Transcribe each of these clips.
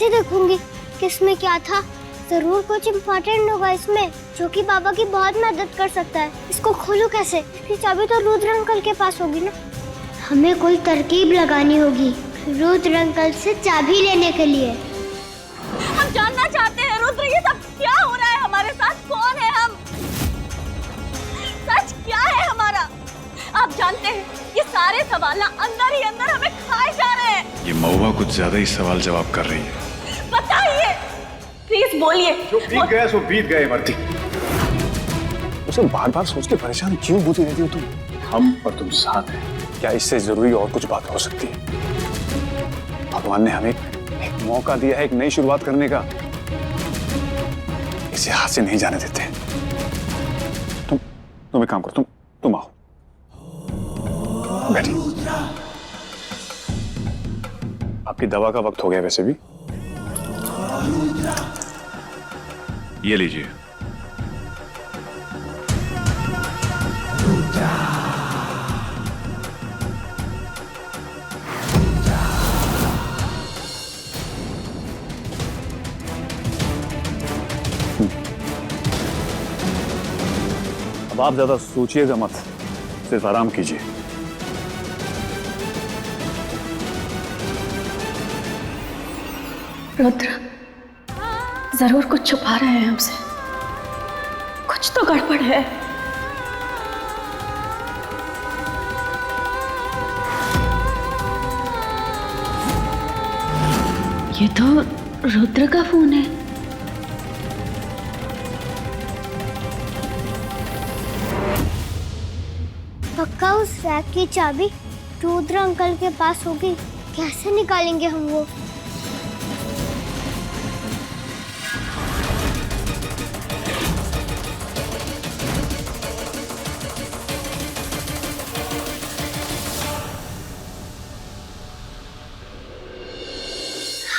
कैसे देखूंगी किसमें क्या था? जरूर कुछ इम्पोर्टेंट होगा इसमें जो कि बाबा की बहुत मदद कर सकता है। इसको खोलूं कैसे? इसकी चाबी तो रुद्र अंकल के पास होगी ना। हमें कोई तरकीब लगानी होगी रुद्र अंकल से चाबी लेने के लिए। हम जानना चाहते हैं रुद्र, ये सब क्या हो रहा है हमारे साथ? कौन है हम? सच क्या है हमारा? आप जानते हैं ये सारे सवाल ना अंदर ही अंदर हमें खाए जा रहे हैं। ये महुआ कुछ ज्यादा ही सवाल जवाब कर रही है। बताइए, प्लीज बोलिए। जो बीत गया सो बीत गए मर्ती। उसे बार बार सोच के परेशान क्यों होती रहती हो तुम? हम और तुम साथ हैं। क्या इससे जरूरी और कुछ बात हो सकती है? भगवान ने हमें एक मौका दिया है एक नई शुरुआत करने का, इसे हाथ से नहीं जाने देते। तुम एक काम करो, तुम आओ, बैठिए। आपकी दवा का वक्त हो गया वैसे भी। ये लीजिए। अब आप ज्यादा सोचिएगा मत, सिर्फ आराम कीजिए। रुद्र जरूर कुछ छुपा रहे हैं हमसे, कुछ तो गड़बड़ है। ये तो रुद्र का फोन है। पक्का उस रैक की चाबी रुद्र अंकल के पास होगी। कैसे निकालेंगे हम वो?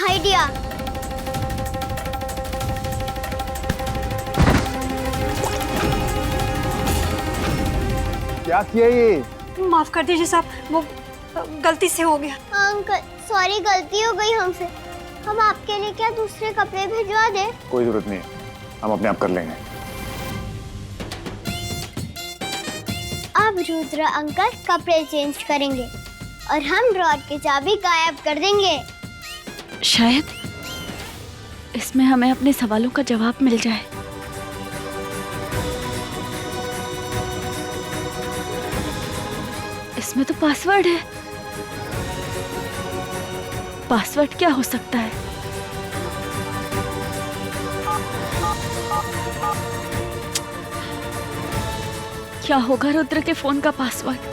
आइडिया। क्या किया ये? माफ कर दीजिए साहब, वो गलती से हो गया। अंकल सॉरी, गलती हो गई हमसे। हम आपके लिए क्या दूसरे कपड़े भिजवा दें? कोई जरूरत नहीं, हम अपने आप कर लेंगे। अब रुद्र अंकल कपड़े चेंज करेंगे और हम ड्रॉर की चाबी गायब कर देंगे। शायद इसमें हमें अपने सवालों का जवाब मिल जाए। इसमें तो पासवर्ड है। पासवर्ड क्या हो सकता है? क्या होगा रुद्र के फोन का पासवर्ड?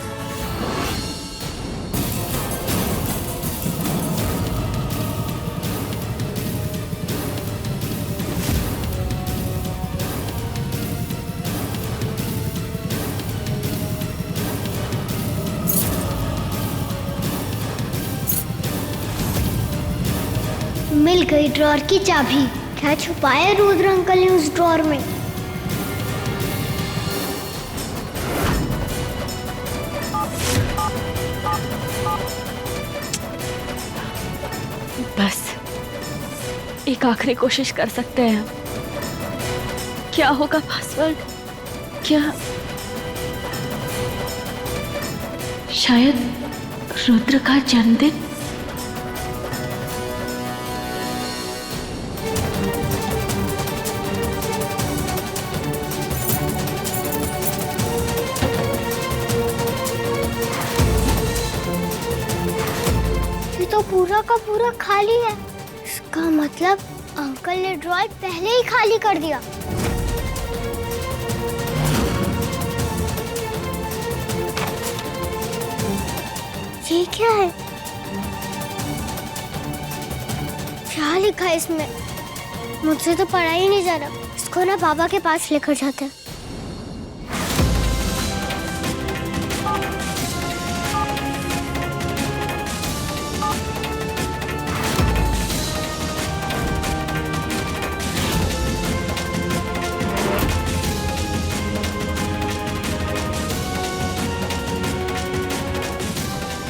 मिल गई ड्रॉर की चाबी। क्या छुपाया रुद्र अंकल ने उस ड्रॉर में? बस एक आखिरी कोशिश कर सकते हैं। क्या होगा पासवर्ड? क्या शायद रुद्र का जन्मदिन? तो पूरा का पूरा खाली है। इसका मतलब अंकल ने ड्रॉर पहले ही खाली कर दिया। ये क्या है? क्या लिखा है इसमें? मुझसे तो पढ़ा ही नहीं जा रहा। इसको ना बाबा के पास लेकर जाते हैं।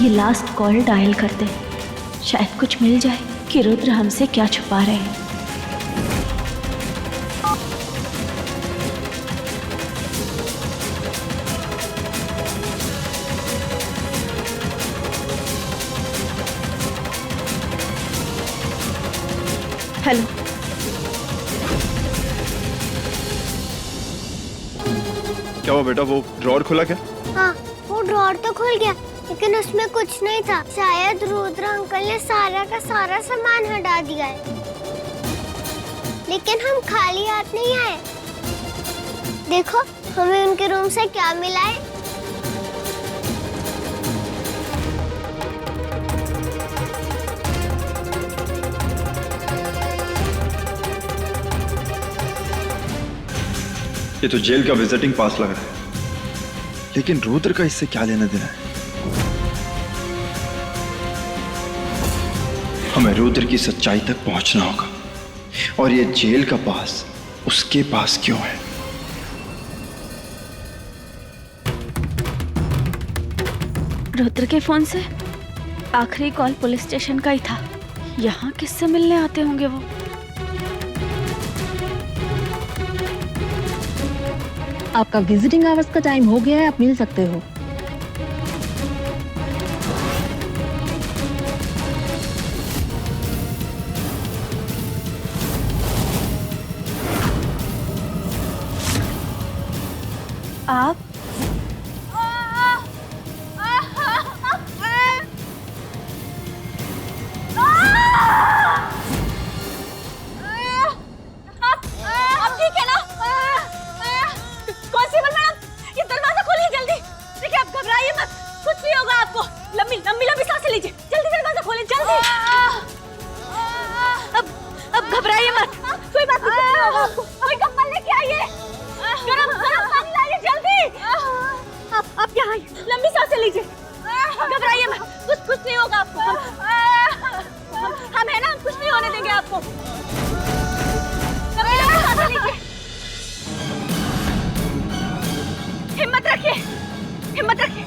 ये लास्ट कॉल डायल कर दे, शायद कुछ मिल जाए। कि रुद्र हमसे क्या छुपा रहे हैं। हेलो, क्या हुआ बेटा, वो ड्रॉअर खुला क्या? हाँ, वो ड्रॉअर तो खुल गया, लेकिन उसमें कुछ नहीं था। शायद रुद्र अंकल ने सारा का सारा सामान हटा दिया है। लेकिन हम खाली हाथ नहीं आए। देखो, हमें उनके रूम से क्या मिला है। ये तो जेल का विजिटिंग पास लग रहा है, लेकिन रुद्र का इससे क्या लेना देना है? हमें रुद्र की सच्चाई तक पहुंचना होगा, और ये जेल का पास उसके पास क्यों है? रुद्र के फोन से आखिरी कॉल पुलिस स्टेशन का ही था। यहाँ किससे मिलने आते होंगे वो? आपका विजिटिंग आवर्स का टाइम हो गया है, आप मिल सकते हो। आप ठीक है ना? कांस्टेबल मैडम, ये दरवाजा खोलिए जल्दी। देखिए, आप घबराइए मत, कुछ नहीं होगा आपको। लंबी लंबी लंबी सांसें लीजिए, जल्दी दरवाजा खोलिए, जल्दी। अब घबराइए मत, कोई बात नहीं, कुछ नहीं होगा आपको। कोई कंबल लेके आइए, गरम गरम पानी लाइए जल्दी। आप यहाँ आइए, लंबी सांसें लीजिए, घबराइए मत, कुछ नहीं होगा आपको। हम है ना, कुछ नहीं होने देंगे आपको। लंबी सांसें लीजिए, हिम्मत रखिए, हिम्मत रखिए।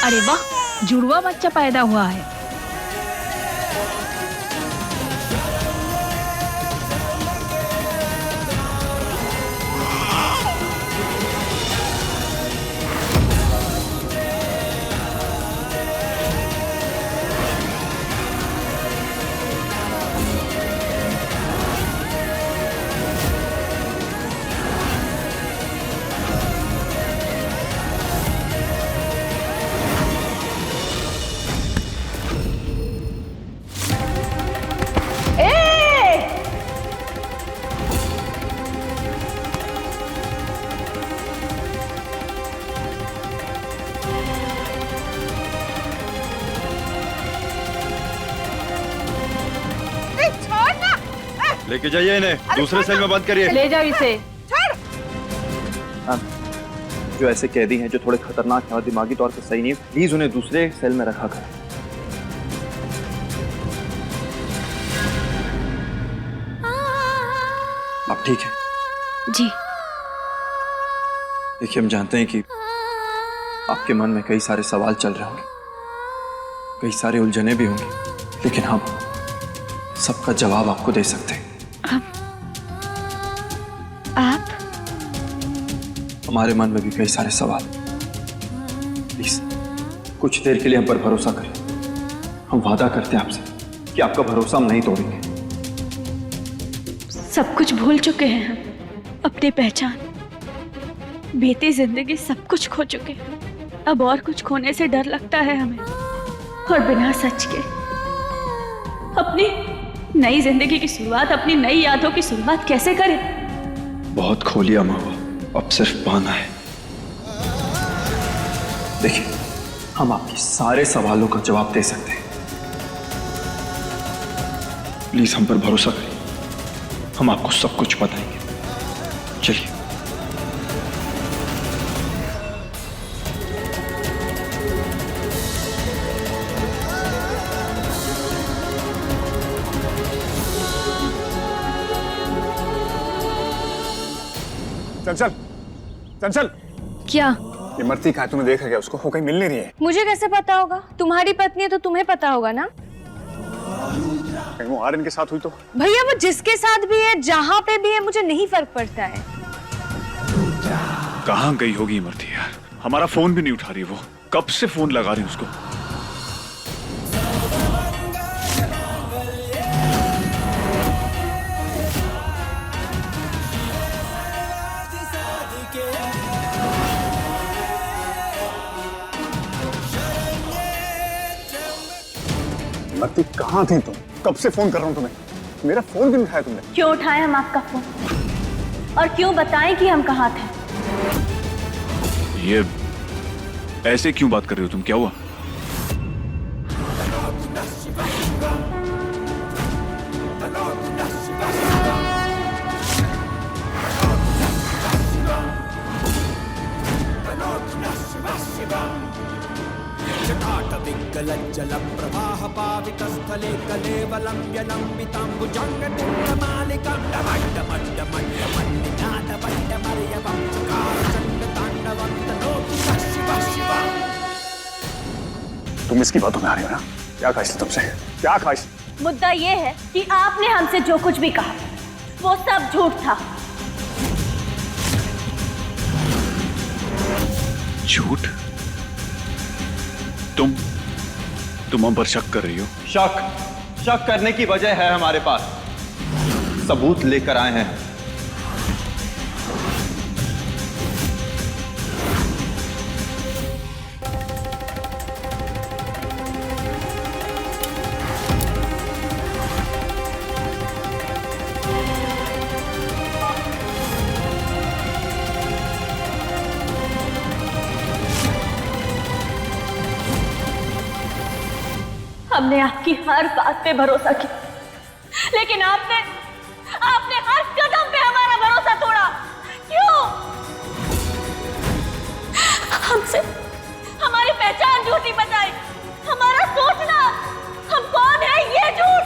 अरे वाह, जुड़वा बच्चा पैदा हुआ है। लेके जाइए इन्हें, दूसरे सेल में बंद करिए। ले जाओ इसे। जो ऐसे कैदी हैं जो थोड़े खतरनाक हैं और दिमागी तौर पर सही नहीं, प्लीज उन्हें दूसरे सेल में रखा करें। आप ठीक है? जी। देखिए, हम जानते हैं कि आपके मन में कई सारे सवाल चल रहे होंगे, कई सारे उलझने भी होंगी, लेकिन हम सबका जवाब आपको दे सकते हैं। आप? हमारे मन में भी कई सारे सवाल। प्लीज कुछ देर के लिए हम पर भरोसा करें। हम वादा करते हैं आपसे कि आपका भरोसा हम नहीं तोड़ेंगे। सब कुछ भूल चुके हैं हम, अपनी पहचान, बीती जिंदगी, सब कुछ खो चुके हैं। अब और कुछ खोने से डर लगता है हमें, और बिना सच के अपनी नई जिंदगी की शुरुआत, अपनी नई यादों की शुरुआत कैसे करें? बहुत खो लिया मावा, अब सिर्फ पाना है। देखिए, हम आपके सारे सवालों का जवाब दे सकते हैं, प्लीज हम पर भरोसा करिए, हम आपको सब कुछ बताएंगे। चलिए। चंचल, चंचल, क्या? ये मरती कहाँ है? तूने देखा क्या उसको? वो कहीं मिल नहीं रही है। मुझे कैसे पता होगा? तुम्हारी पत्नी है तो तुम्हें पता होगा ना। कहीं वो आर्यन के साथ हुई तो? भैया वो जिसके साथ भी है, जहाँ पे भी है, मुझे नहीं फर्क पड़ता है। कहाँ गई होगी इमरती यार? हमारा फोन भी नहीं उठा रही वो। कब से फोन लगा रही उसको। मरती कहाँ थी तुम? कब से फोन कर रहा हूँ तुम्हें, मेरा फोन भी नहीं उठाया तुमने। क्यों उठाएं हम आपका फोन, और क्यों बताएं कि हम कहाँ थे? ये ऐसे क्यों बात कर रही हो तुम? क्या हुआ? प्रवाह पावितस्थले कलेवलं व्यलम्बिताम्बुजङ्गतुङ्गमालिकां डमड्डमड्डमड्डमल्लिनादवड्डमर्यवं चकारचण्डताण्डवं तनोतु शिव शिव। तुम इसकी बातों में आ रही हो ना? क्या कहा इसने तुमसे? क्या कहा इसने? मुद्दा ये है कि आपने हमसे जो कुछ भी कहा वो सब झूठ था। झूठ? तुम हम पर शक कर रही हो? शक करने की वजह है हमारे पास, सबूत लेकर आए हैं। हमने आपकी हर बात पे भरोसा किया, लेकिन आपने हर कदम पे हमारा भरोसा तोड़ा। क्यों? हमसे हमारी पहचान झूठी बताई, हमारा सोचना, हम कौन है ये झूठ,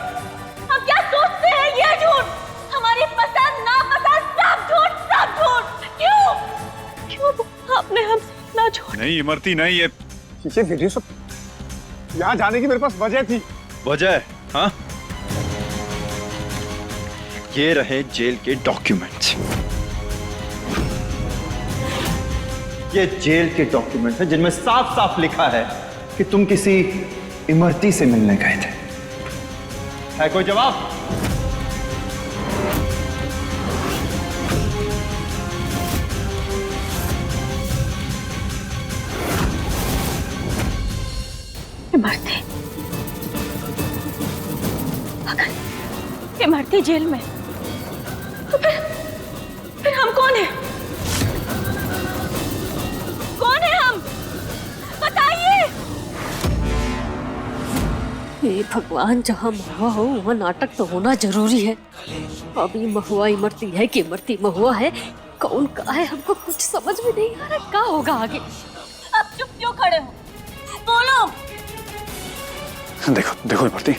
हम क्या सोचते हैं ये झूठ, हमारी पसंद नापसंद सब झूठ, सब झूठ। क्यों आपने हमसे इतना झूठ? नहीं इमरती नहीं, ये वीडियो सब यहाँ जाने की मेरे पास वजह थी। वजह? हाँ, ये रहे जेल के डॉक्यूमेंट्स। ये जेल के डॉक्यूमेंट्स हैं जिनमें साफ साफ लिखा है कि तुम किसी इमरती से मिलने गए थे। है कोई जवाब? इमरती, अगर इमरती जेल में, तो फिर हम कौन है? कौन है हम? बताइए। हे भगवान, जहाँ महुआ हो वहाँ नाटक तो होना जरूरी है। अभी महुआ इमरती है कि इमरती महुआ है, कौन का है हमको कुछ समझ में नहीं आ रहा। क्या होगा आगे? आप चुप क्यों खड़े हो? बोलो। देखो इमरती,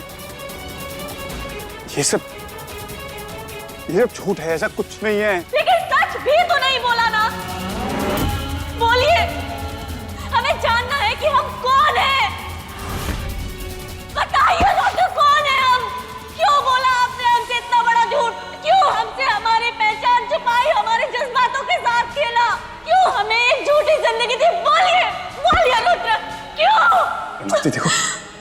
ये सब झूठ है, ऐसा कुछ नहीं है। लेकिन सच भी तो नहीं बोला ना। बोलिए, हमें जानना है कि हम कौन हैं। बताइए डॉक्टर, कौन है हम? क्यों बोला आपने हमसे इतना बड़ा झूठ? क्यों हमसे हमारी पहचान छुपाई, हमारे जज्बातों के साथ खेला? क्यों हमें एक झूठी जिंदगी दी? बोलिए रुद्र, क्यों? इमरती देखो,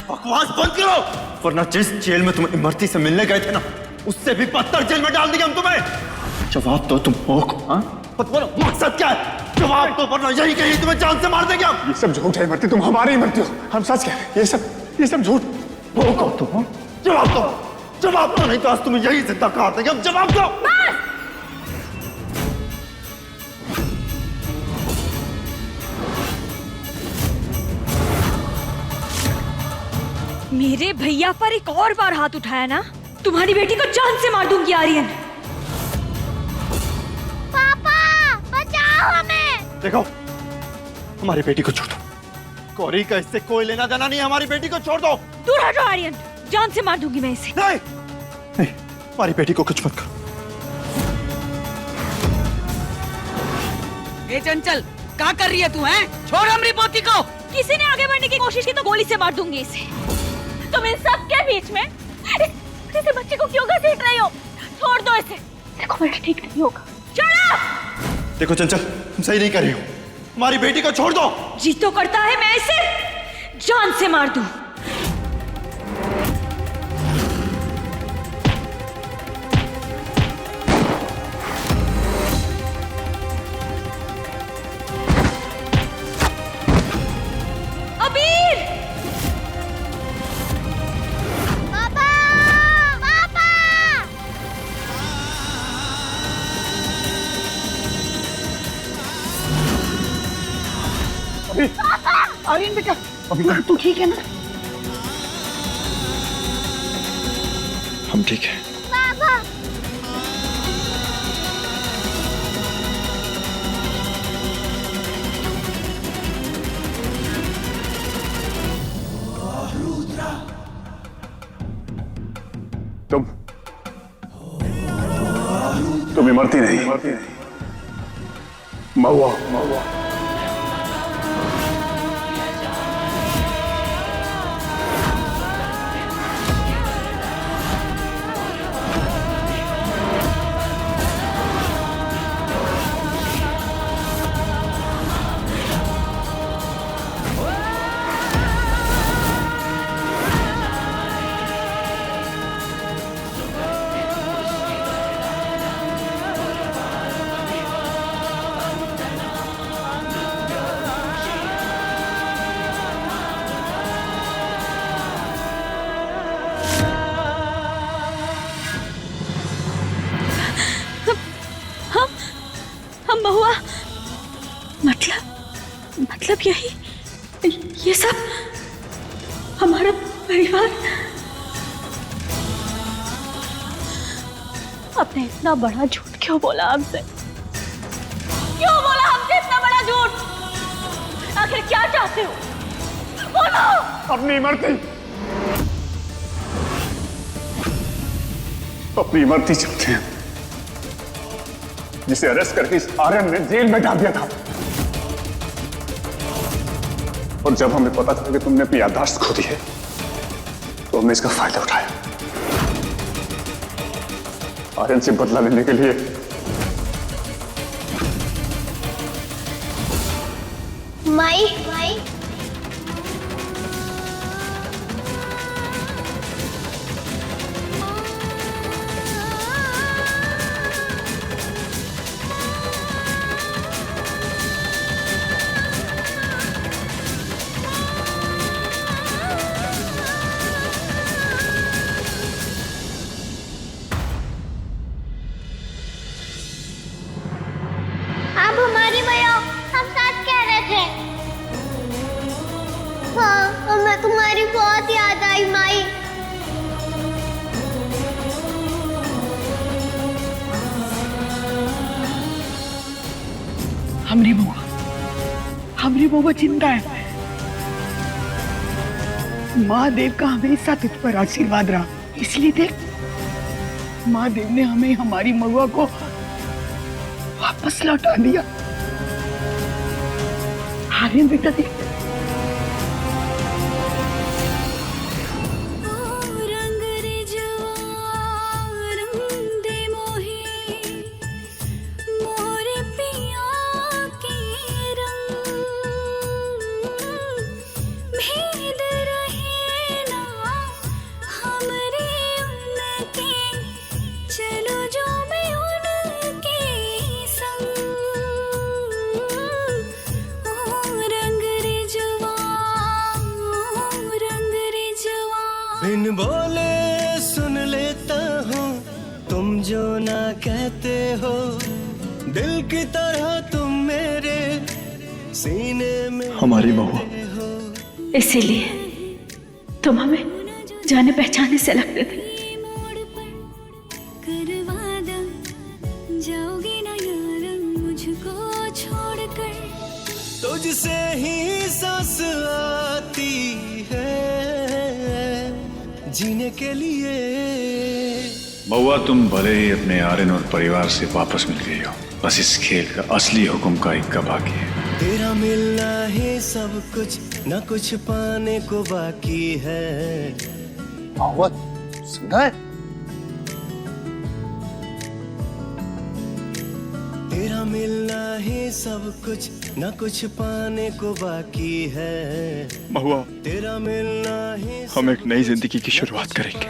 बकवास बंद करो, वरना जिस जेल में तुम इमरती से मिलने गए थे ना, उससे भी बदतर जेल में डाल देंगे हम तुम्हें। जवाब दो, तुम हो कौन? हाँ? तुम्हारा मकसद क्या है? जवाब दो, वरना यही कहीं तुम्हें जान से मार देंगे हम। ये सब झूठ है इमरती, तुम हमारी इमरती हो, हम सच कह रहे हैं। ये सब झूठ। हो कौन तुम? जवाब दो, नहीं तो आज तुम्हें यही जिंदा काट देंगे हम। जवाब दो। मेरे भैया पर एक और बार हाथ उठाया ना, तुम्हारी बेटी को जान से मार दूंगी आर्यन। पापा बचाओ हमें। देखो, हमारी बेटी को छोड़ दो। गौरी का इससे कोई लेना देना नहीं है। हमारी बेटी को छोड़ दो। दूर हटो आर्यन, जान से मार दूंगी मैं इसे। नहीं नहीं, हमारी बेटी को कुछ मत करो। ए चंचल, क्या कर रही है तू? हैं? छोड़ हमारी पोती को। किसी ने आगे बढ़ने की कोशिश की तो गोली से मार दूंगी इसे। तुम इन सब के बीच में इस बच्चे को क्यों घसीट रही हो? छोड़ दो इसे, देखो बेटा ठीक नहीं होगा। चलो। देखो चंचल, तुम सही नहीं कर रही हो। हमारी बेटी को छोड़ दो। जी तो करता है मैं इसे जान से मार दूं। अबीर! पापा पापा आर्यन बेटा, तू ठीक है ना? हम ठीक है। पापा तुम इमरती नहीं, महुआ। हम महुआ मतलब यही ये सब हमारा परिवार। आपने इतना बड़ा झूठ क्यों बोला हमसे? क्यों बोला हमसे इतना बड़ा झूठ? आखिर क्या चाहते हो? बोलो। अपनी इमरती, अपनी इमरती चाहते हैं, जिसे अरेस्ट करके इस आर्यन ने जेल में डाल दिया था। और जब हमें पता चला कि तुमने अपनी याददाश्त खो दी है, तो हमने इसका फायदा उठाया। आर्यन से बदला लेने के लिए माई आप हमारी भैया, हम साथ कह रहे थे। हाँ, हमें तुम्हारी बहुत याद आई माई। हमारी बुआ जिंदा है। महादेव का हमेशा तुझ पर आशीर्वाद रहा, इसलिए देख, महादेव ने हमें हमारी महुआ को वापस लौटा दिया। आर्यन बेटा देख, बिन बोले सुन लेता हूँ तुम जो ना कहते हो, दिल की तरह तुम मेरे सीने में हमारी महुआ, इसीलिए तुम हमें जाने पहचाने से लगते थे। जाओगे ना यार मुझको छोड़कर, तुझसे ही सांस आती है जीने के लिए। महुआ, तुम भले ही अपने आर्यन और परिवार से वापस मिल गई हो, बस इस खेल का असली हुक्म का इक्का बाकी है। तेरा मिलना ही सब कुछ, न कुछ पाने को बाकी है। महुआ सुना है? तेरा मिलना ही सब कुछ, न कुछ पाने को बाकी है। महुआ, तेरा मिलना ही हम एक नई जिंदगी की शुरुआत करेंगे।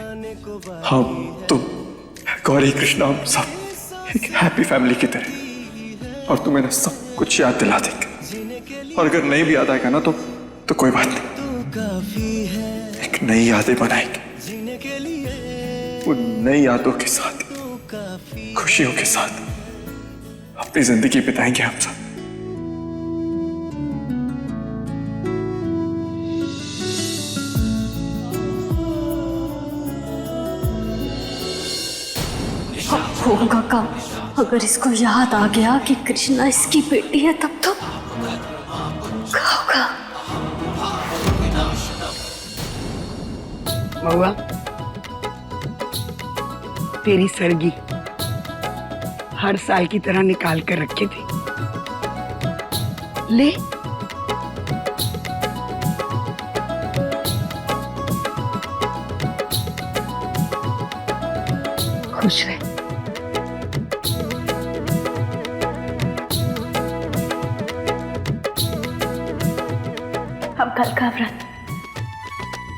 हम, तुम, गौरी, कृष्णा, हम सब एक हैप्पी फैमिली की तरह, और तुम्हें ना सब कुछ याद दिला देंगे। और अगर नहीं भी याद आएगा ना तो कोई बात नहीं, काफी है एक नई यादें बनाएंगे। जीने के लिए, उन नई यादों के साथ, काफी खुशियों के साथ अपनी जिंदगी बिताएंगे हम सब। होगा काम, अगर इसको याद आ गया कि कृष्णा इसकी बेटी है तब तो क्या होगा? महुआ, तेरी सरगी हर साल की तरह निकाल कर रखे थे, ले। खुश रह। हम कल का व्रत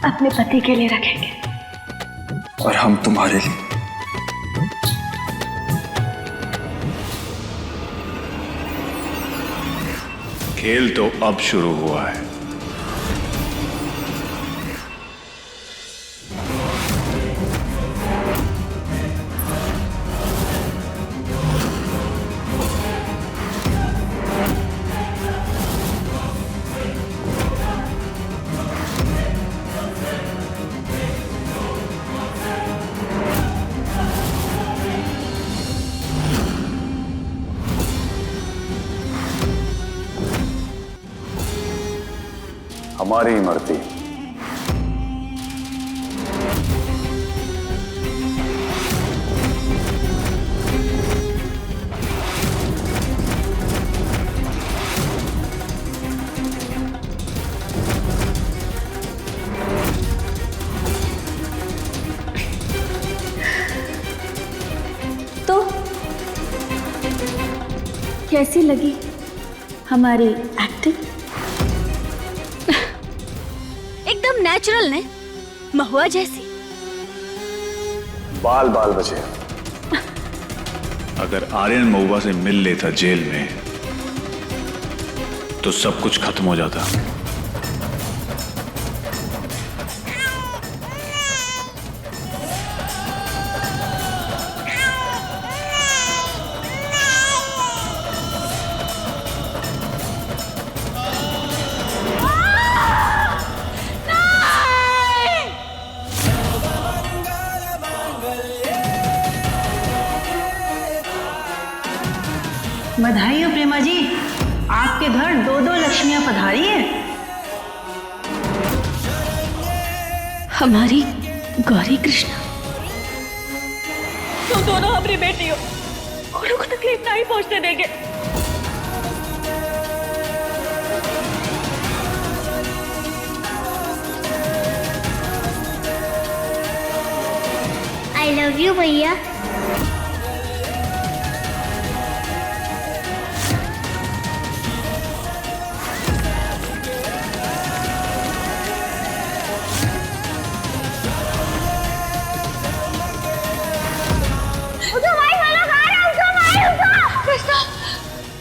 अपने पति के लिए रखेंगे और हम तुम्हारे लिए। खेल तो अब शुरू हुआ है। हमारी इमरती तो कैसी लगी हमारी एक्टिंग? एकदम नेचुरल ने, महुआ जैसी। बाल बाल बचे। अगर आर्यन महुआ से मिल लेता जेल में तो सब कुछ खत्म हो जाता। बधाई हो प्रेमा जी, आपके घर दो दो लक्ष्मियां पधारी हैं। हमारी गौरी कृष्णा, तुम दोनों हमारी बेटी हो, औरों को तकलीफ नहीं पहुंचने देंगे। आई लव यू भैया।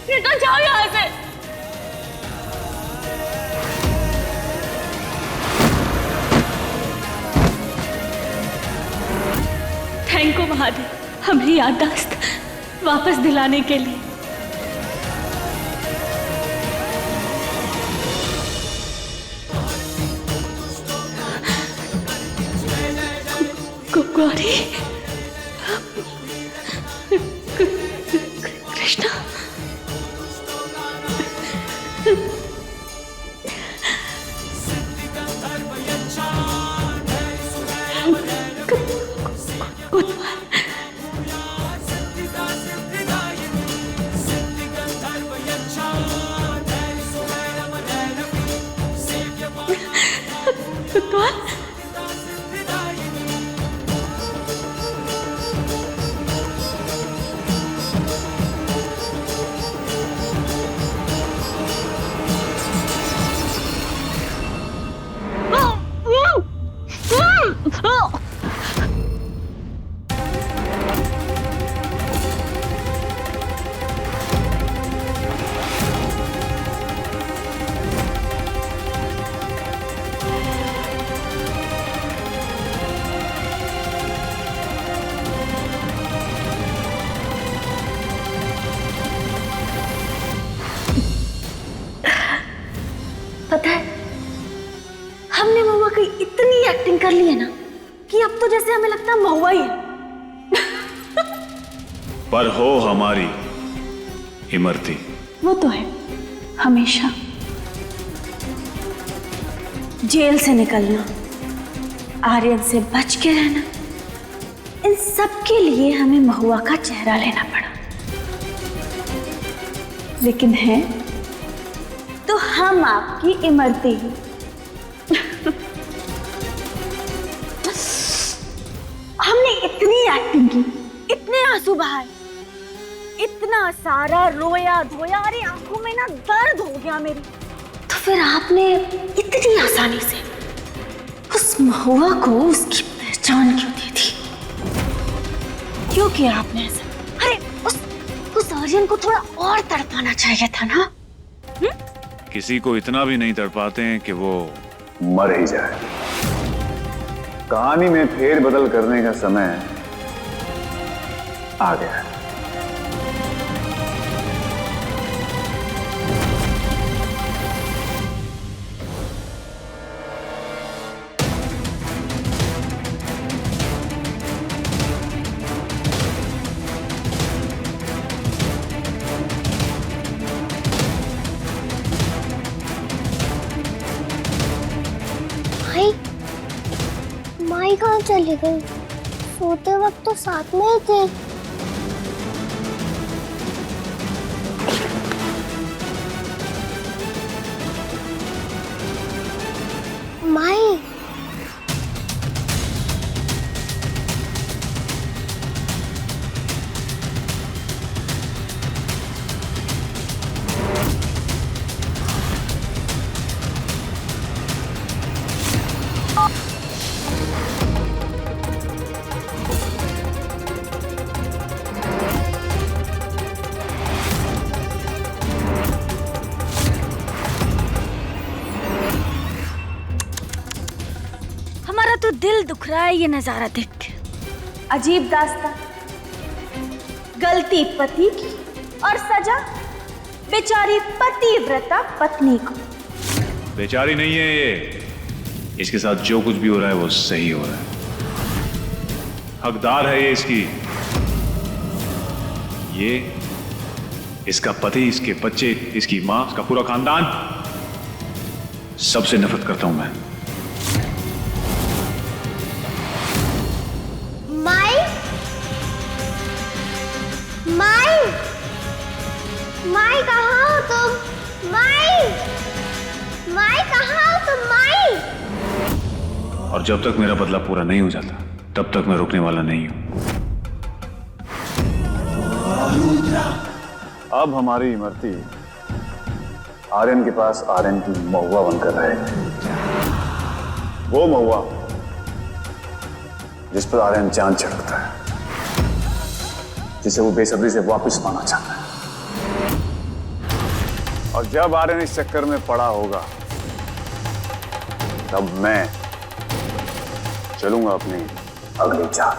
निकल जाओ यहाँ से। थैंक यू महादेव, हमारी याददाश्त वापस दिलाने के लिए। गौरी कौन? पता है, हमने महुआ की इतनी एक्टिंग कर ली है ना कि अब तो जैसे हमें लगता है महुआ ही है। पर हो हमारी इमरती। वो तो है, हमेशा। जेल से निकलना, आर्यन से बच के रहना, इन सब के लिए हमें महुआ का चेहरा लेना पड़ा। लेकिन है तो हम आपकी इमरती ही। हमने इतनी एक्टिंग की, इतने आंसू बहाए, इतना सारा रोया धोया, अरे आंखों में ना दर्द हो गया मेरी। तो फिर आपने इतनी आसानी से उस महुआ को उसकी पहचान क्यों दी थी? क्यों किया आपने ऐसा? अरे उस आर्यन को थोड़ा और तड़पाना चाहिए था ना। किसी को इतना भी नहीं तड़पाते हैं कि वो मर ही जाए। कहानी में फेर बदल करने का समय आ गया है। माई कहाँ चली गई? सोते वक्त तो साथ में ही थे। माई, तो दिल दुख रहा है ये नजारा देख के। अजीब दास्तां, गलती पति की और सजा बेचारी पतिव्रता पत्नी को। बेचारी नहीं है ये, इसके साथ जो कुछ भी हो रहा है वो सही हो रहा है। हकदार है ये इसकी। ये इसका पति, इसके बच्चे, इसकी मां, इसका पूरा खानदान, सबसे नफरत करता हूं मैं। माई कहाँ हो तुम? माई कहाँ हो तुम? माई! और जब तक मेरा बदला पूरा नहीं हो जाता तब तक मैं रुकने वाला नहीं हूं। अब हमारी इमरती आर्यन के पास आर्यन की महुआ बनकर रहेगी। वो महुआ जिस पर आर्यन जान छिड़कता है, जिसे वो बेसब्री से वापस पाना चाहता है। और जब आर्यन इस चक्कर में पड़ा होगा तब मैं चलूंगा अपनी अगली चाल।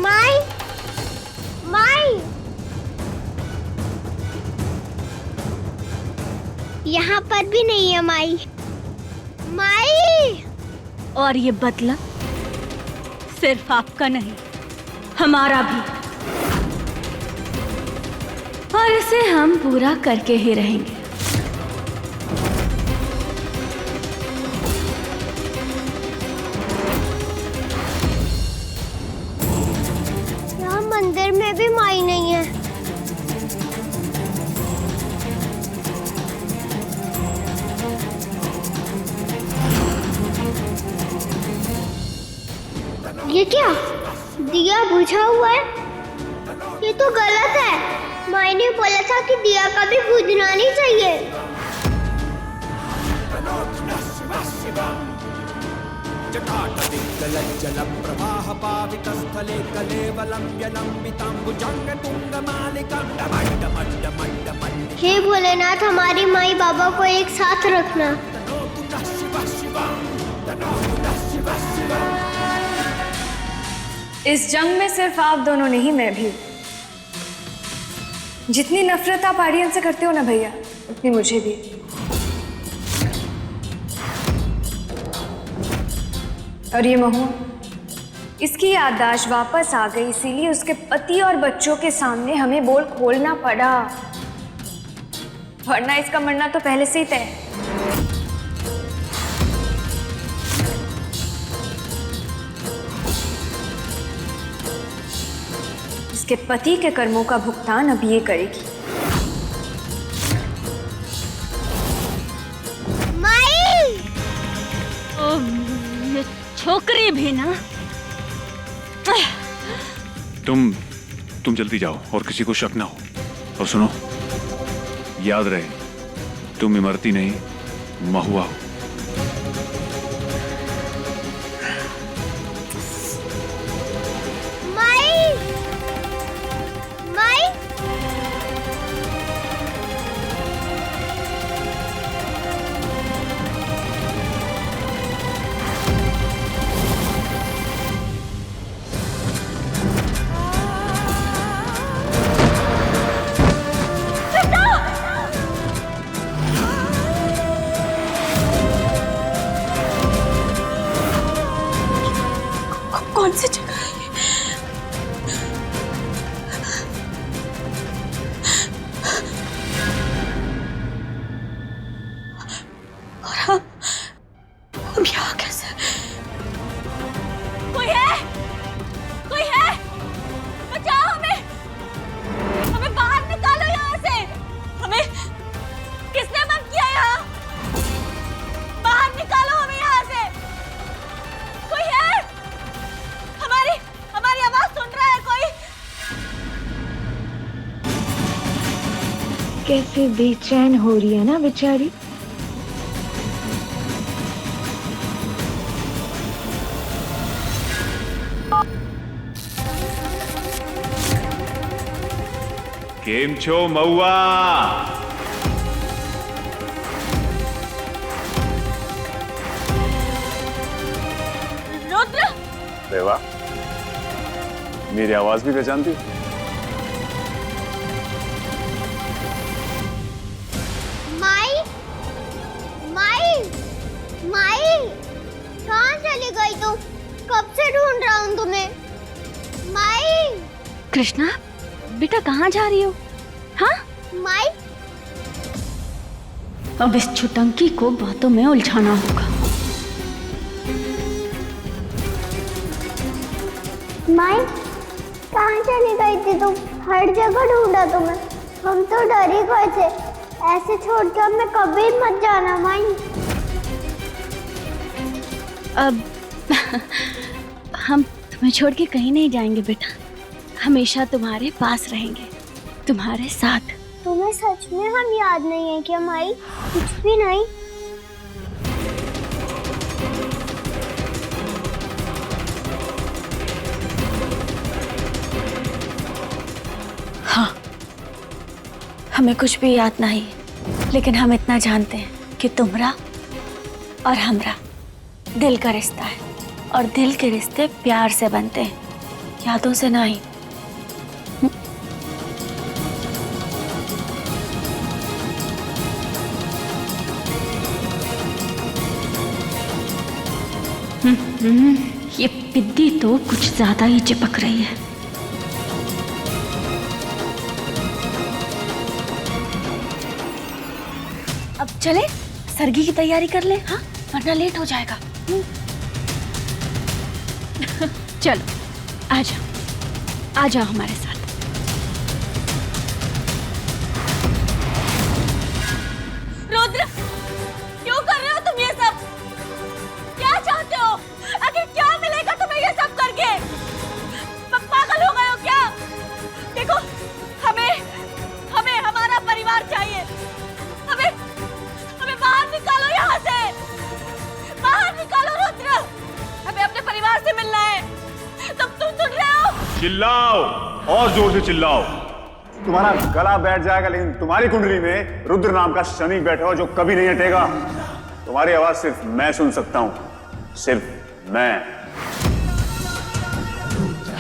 माई! माई! यहाँ पर भी नहीं है माई। माई! और ये बदला सिर्फ आपका नहीं, हमारा भी। और इसे हम पूरा करके ही रहेंगे। यहाँ मंदिर में भी माई नहीं है। ये क्या? दिया बुझा हुआ है? ये तो गलत है। माई ने बोला था कि दिया कभी बुझना नहीं चाहिए। हे भोलेनाथ, हमारी माई बाबा को एक साथ रखना। इस जंग में सिर्फ आप दोनों नहीं, मैं भी। जितनी नफरत आप आर्यन से करते हो ना भैया, उतनी मुझे भी। और ये महू, इसकी याददाश्त वापस आ गई, इसीलिए उसके पति और बच्चों के सामने हमें बोल खोलना पड़ा, वरना इसका मरना तो पहले से ही तय है। इसके पति के कर्मों का भुगतान अब ये करेगी। माई! ये छोकरी भी ना। तुम जल्दी जाओ और किसी को शक ना हो। और सुनो, याद रहे, तुम इमरती नहीं, महुआ हो। कौन सी जगह है ये? और हम यहाँ कैसे? कोई है? कोई है? बचाओ हमें! हमें बाहर निकालो यहाँ से! हमें किसने बंद किया यहाँ? बाहर निकालो हमें यहाँ से! कोई है? हमारी आवाज सुन रहा है कोई? कैसे बेचैन हो रही है ना बेचारी। केम छो महुआ? रुद्र! देवा, मेरी आवाज भी पहचानती? माई! माई! माई! कहाँ चली गई तुम? कब से ढूंढ रहा हूँ तुम्हें। माई! कृष्णा, बेटा कहाँ जा रही हो? हाँ? माई! अब इस छुटंकी को बातों में उलझाना होगा। माई, कहाँ चली गई थी तुम? हर जगह ढूंढा तुम्हें। हम तो डर ही गए थे। ऐसे छोड़ के हमें कभी मत जाना माई। अब हम तुम्हें छोड़ के कहीं नहीं जाएंगे बेटा, हमेशा तुम्हारे पास रहेंगे, तुम्हारे साथ। तुम्हें सच में हम याद नहीं है क्या माई? कुछ भी नहीं? हाँ, हमें कुछ भी याद नहीं, लेकिन हम इतना जानते हैं कि तुम्हारा और हमरा दिल का रिश्ता है, और दिल के रिश्ते प्यार से बनते हैं, यादों से नहीं। ये पिद्दी तो कुछ ज्यादा ही चिपक रही है। अब चले सरगी की तैयारी कर ले, हाँ, वरना लेट हो जाएगा। चलो आ जाओ हमारे साथ। रुद्र, क्यों कर रहे हो तुम ये सब? क्या चाहते हो? आखिर क्या मिलेगा तुम्हें ये सब करके? चिल्लाओ और जोर से चिल्लाओ। तुम्हारा गला बैठ जाएगा, लेकिन तुम्हारी कुंडली में रुद्र नाम का शनि बैठा हो जो कभी नहीं हटेगा। तुम्हारी आवाज सिर्फ मैं सुन सकता हूं, सिर्फ मैं।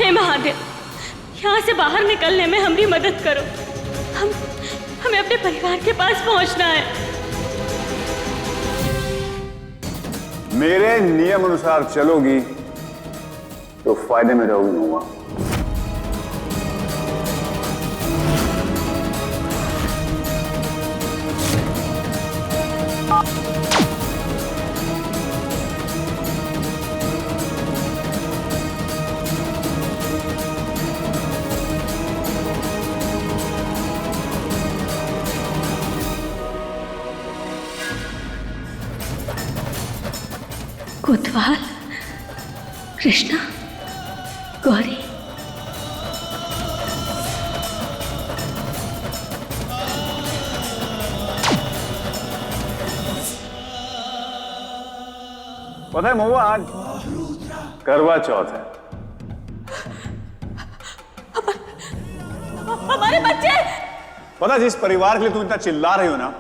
हे महादेव, यहाँ से बाहर निकलने में हमारी मदद करो। हमें अपने परिवार के पास पहुंचना है। मेरे नियम अनुसार चलोगी तो फायदे में रहोगी महुआ। कोतवाल, कृष्णा, गौरी, पता है महुआ, आज करवा चौथ है। हमारे बच्चे। पता, जिस परिवार के लिए तुम इतना चिल्ला रही हो ना,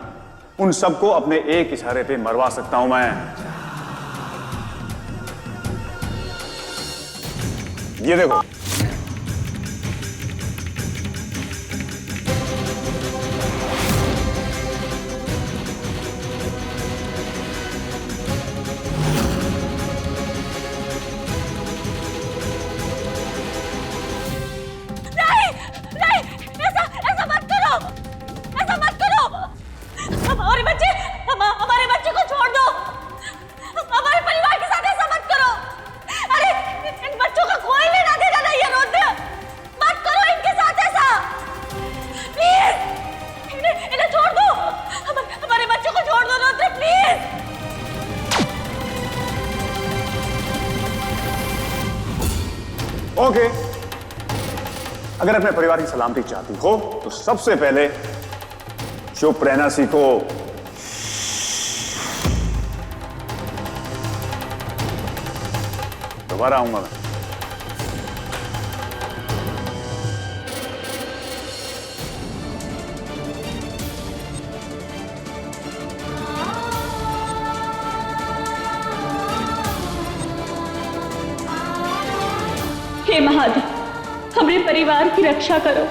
उन सबको अपने एक इशारे पे मरवा सकता हूं मैं। ये देखो, हमारे बच्चे को छोड़ दो। हमारे परिवार के साथ ऐसा मत करो। अरे इन बच्चों का कोई लेना देना नहीं है रुद्र। मत करो इनके साथ ऐसा, प्लीज। इन्हें छोड़ दो। हमारे बच्चों को छोड़ दो रुद्र, प्लीज। ओके, अगर अपने परिवार की सलामती चाहती हो तो सबसे पहले चुप रहना सीखो। दोबारा आऊंगा मैं। हे महादेव, हमारे परिवार की रक्षा करो।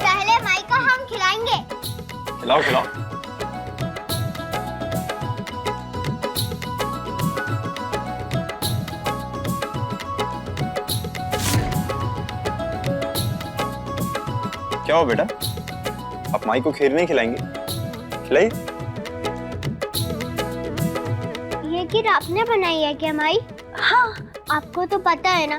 पहले माई को हम खिलाएंगे। खिलाओ खिलाओ। क्या हो बेटा, आप माई को खीर नहीं खिलाएंगे? खिलाइए। ये खीर आपने बनाई है क्या माई? हाँ, आपको तो पता है ना,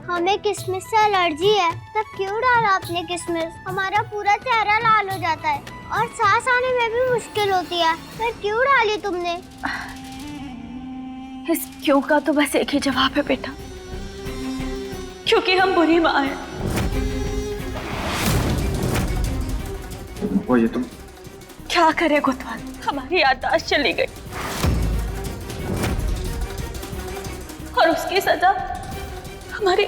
हमें किशमिश से एलर्जी है। तब क्यों डाला आपने किशमिश? हमारा पूरा चेहरा लाल हो जाता है और सांस आने में भी मुश्किल होती है। फिर क्यों डाली तुमने? इस क्यों का तो बस एक ही जवाब है बेटा, क्योंकि हम बुरी माँ हैं। वो ये तुम क्या करे कोतवाल, हमारी याददाश्त चली गई और उसकी सजा हमारी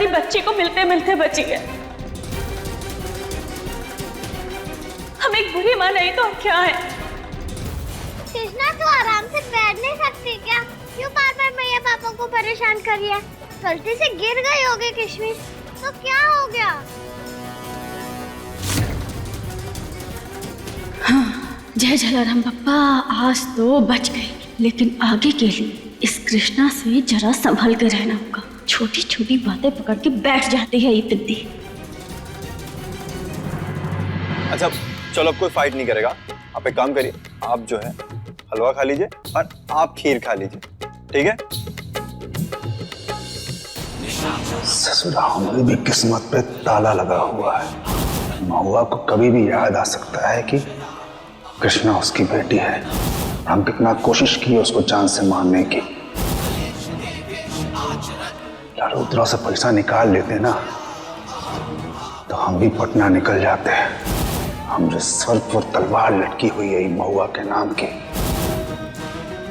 बच्ची को मिलते मिलते बची है। हम एक बुरी माँ नहीं तो क्या है? कृष्णा, तू आराम से बैठ नहीं सकती क्या? क्यों बार बार मैया पापा को परेशान कर रही है? गलती से गिर गई होगी किशमिश, तो क्या हो गया? हाँ, जय जलाराम बप्पा, आज तो बच गई, लेकिन आगे के लिए इस कृष्णा से जरा संभल कर रहना होगा। छोटी छोटी बातें पकड़ के बैठ जाती है ये पिद्दी। अच्छा चलो, अब कोई फाइट नहीं करेगा। आप एक काम करिए, आप जो है हलवा खा लीजिए और आप खीर खा लीजिए, ठीक है? ससुराल में भी किस्मत पे ताला लगा हुआ है। महुआ को कभी भी याद आ सकता है कि कृष्णा उसकी बेटी है। हम कितना कोशिश की उसको जान से मारने की। यार रुद्रा से पैसा निकाल लेते ना तो हम भी पटना निकल जाते हैं। हमरे सर पर तलवार लटकी हुई है महुआ के नाम की।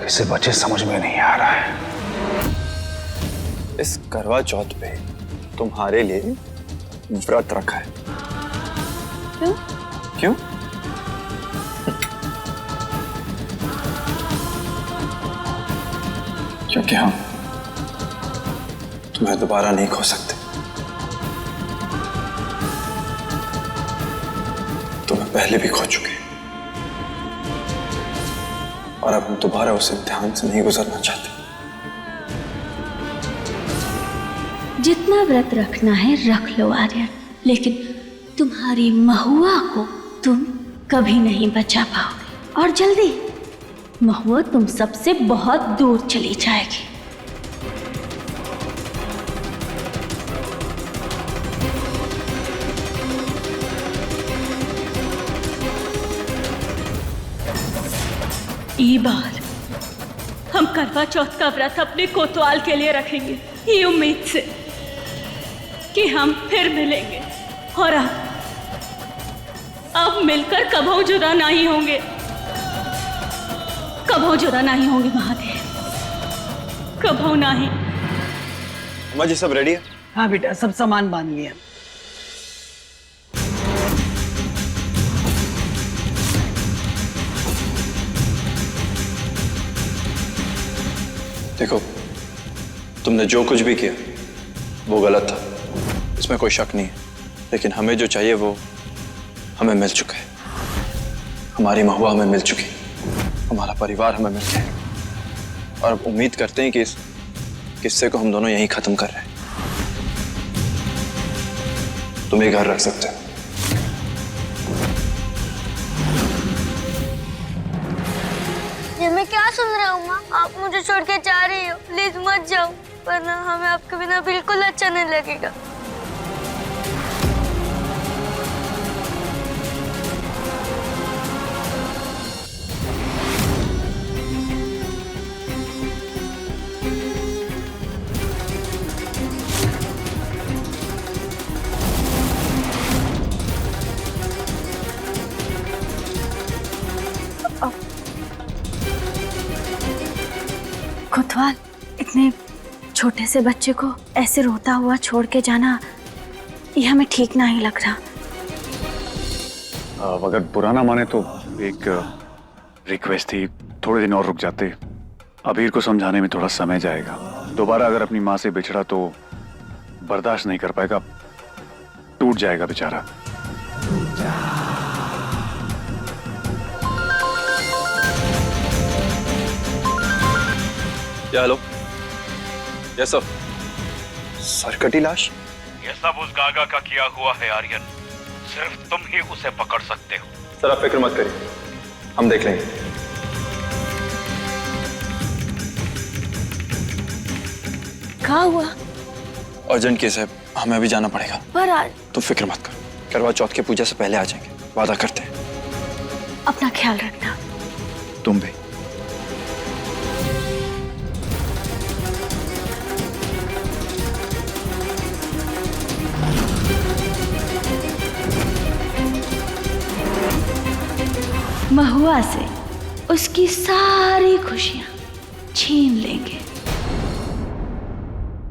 कैसे बचे समझ में नहीं आ रहा है। इस करवा चौथ पे तुम्हारे लिए व्रत रखा है। क्यों? क्यों? क्योंकि हम तुम्हें दोबारा नहीं खो सकते। तुम्हें पहले भी खो चुके और अब हम दोबारा उस इम्तिहान से नहीं गुजरना चाहते। जितना व्रत रखना है रख लो आर्यन, लेकिन तुम्हारी महुआ को तुम कभी नहीं बचा पाओगे और जल्दी महुआ तुम सबसे बहुत दूर चली जाएगी। ई बार हम करवा चौथ का व्रत अपने कोतवाल के लिए रखेंगे, ये उम्मीद से कि हम फिर मिलेंगे और अब मिलकर कभू जुदा नहीं होंगे, कभू जुदा नहीं होंगे महादेव, कभू नहीं। अम्मा जी सब रेडी है? हाँ बेटा, सब सामान बांध लिया। देखो, तुमने जो कुछ भी किया वो गलत था, इसमें कोई शक नहीं है। लेकिन हमें जो चाहिए वो हमें मिल चुका है। हमारी महुआ हमें मिल चुकी, हमारा परिवार हमें मिल गया और अब उम्मीद करते हैं कि इस किस्से को हम दोनों यहीं खत्म कर रहे हैं। तुम ये घर रख सकते हो। ये मैं क्या सुन रहा हूँ माँ? आप मुझे छोड़ के जा रही हो, प्लीज मत जाओ, वरना हमें आपके बिना बिल्कुल अच्छा नहीं लगेगा। कोतवाल, इतने छोटे से बच्चे को ऐसे रोता हुआ छोड़ के जाना ये हमें ठीक नहीं लग रहा। अगर बुरा ना माने तो एक रिक्वेस्ट थी, थोड़े दिन और रुक जाते। अबीर को समझाने में थोड़ा समय जाएगा। दोबारा अगर अपनी माँ से बिछड़ा तो बर्दाश्त नहीं कर पाएगा, टूट जाएगा बेचारा। Hello, yes sir. सर कटी लाश? ये सब उस गागा का किया हुआ है आर्यन, सिर्फ तुम ही उसे पकड़ सकते हो। सर आप फिक्र मत करिए, हम देख लेंगे। क्या हुआ? अर्जेंट केस है, हमें अभी जाना पड़ेगा। पर आज तुम फिक्र मत करो, करवा चौथ की पूजा से पहले आ जाएंगे, वादा करते हैं। अपना ख्याल रखना। तुम भी। महुआ से उसकी सारी खुशियां छीन लेंगे।